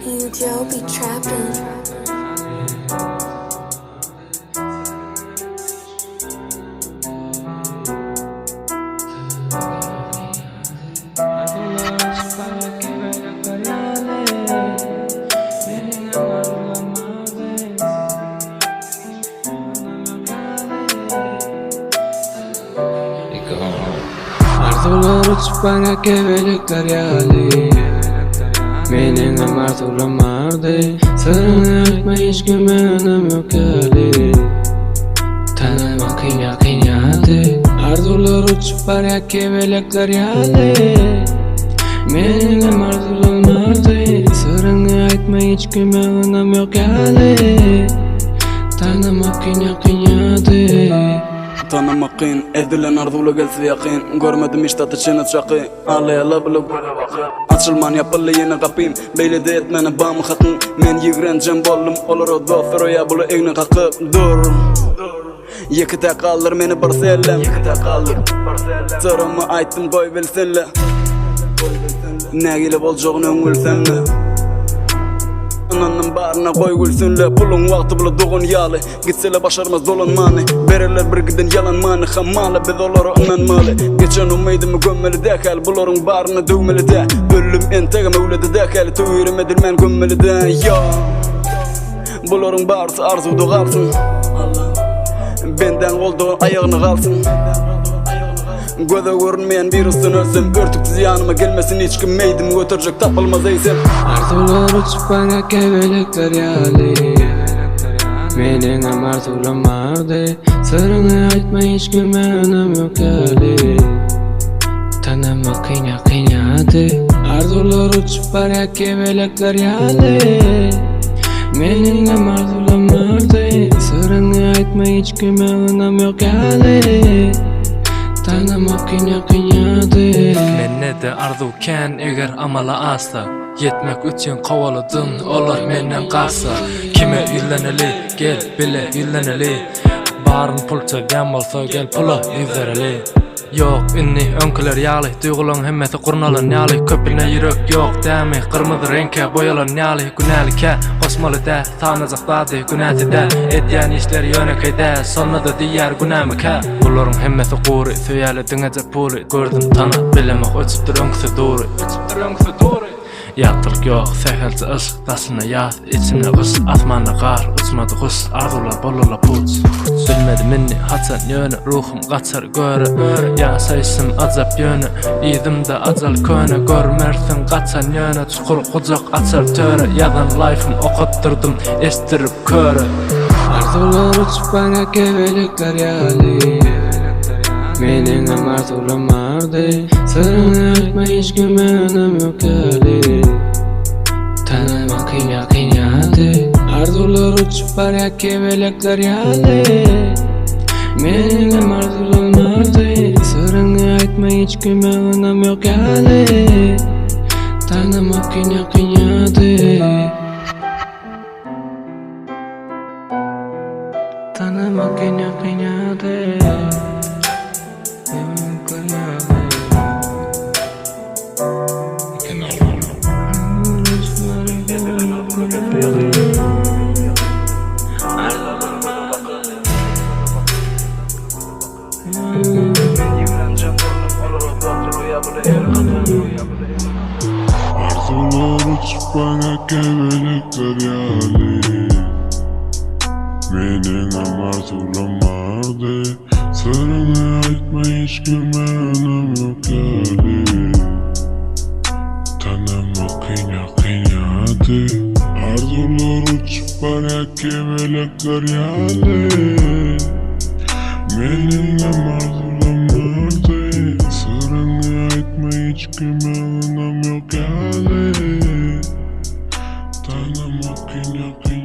You Joe be trapping. Arzular uçup bana kebelikler yali. Mening amartulamardı. Sırrını aytma hiç kime önüm yok yali. Tanıma kıynadı. Arzular uçup bana kebelikler yali. Mening amartulamardı. Sırrını aytma hiç kime önüm yok yali. Tanıma kıynadı. Tanımak kıyın, edilen arzulu gelse yakın. Görmedim hiç tatışını çakı. Ağlayala bile böyle vakı. Açılman yapılı yeni kapıyım. Beyle de etmeni bağımı hakkın. Men yigrencem bollum. Olur o dostlar o ya bulu egni hakkı. Dur Yekite kaldır meni bir sellem. Sorumu ayttım koy bilsinle. Ne gelip olacağını öngülsenle. Ananın barına koy gülsünle. Pulun vakti bile doğun yalı. Gitsele başarmaz dolan mani. Bererler bir gidin yalan mani. Hammalı biz oları ananmalı. Geçen umidimi gömmeli dekal. Buların barına dövmeli de. Ölüm entegim öyledi dekal. Tüyürüm edilmen gömmeli de. Ya buların barısı arzudu kalsın. Benden oldu ayağını kalsın. Göze görünmeyen bir üstün ölsem. Örtüksüz yanıma gelmesin hiç kim meydim. Götürecek tapılmaz eysem. Arzular uçup bana kebelikler yali. Mening amartulamardı. Sırrını aytma hiç kime önüm yok yali. Tanıma kıynadı. Arzular uçup bana kebelikler yali. Mening amartulamardı. Sırrını aytma hiç kime önüm yok yali. Tanımak kıynadı. Menne de arzuken eger amala asa. Yetmek üçün kovaladım olar menden qarsa. Kime yülleneli gel bile yülleneli. Barın pulça ben bolsa gel pula yüzereli. Yok inni önküler yağlı. Duygulan hemmeti kurnalan yağlı. Köpüline yürek yok demi. Kırmızı renke boyalan yağlı. Günelike kosmalı da tanızacaktadı günahı da. Etyen işler yönekede. Sonra da diğer günahmıka. Bunların hemmeti kuri. Söyeli dünece puri. Gördüm tanı bilemek öçüptür önküsü doğru. Yatırk yok, sehelsi ışık tasına yat. İçimde kız, atmanda kar. Uçmadı kız, arzular bolula puç. Bilmedi minni haçan yönü. Ruhum kaçar göre. Ya sayısım azap yönü. İyidimde acal köne. Görmersin kaçan yönü. Çukur kucak açar töre. Yadan life'ım okutturdum estirip köre. Arzular uçup bana kebelikler yali. Mening amartulamardı. Sırrını aytma hiç kime önüm yok yali. Tanıma kıynadı. Arzular uçup bana kebelikler yali. Mening amartulamardı. Sırrını aytma hiç kime önüm yok yali. Tanıma kıynadı. Tanıma kıynadı. Arzular uçup bana kebelikler yali. Mening amartulamardı. Sırrını aytma hiç kime önüm yok yali. Tanımak kıynadı. Arzular uçup bana kebelikler yali. Mening amartulamardı. Sırrını aytma hiç kime önüm yok yali. Tanımak kıynadı.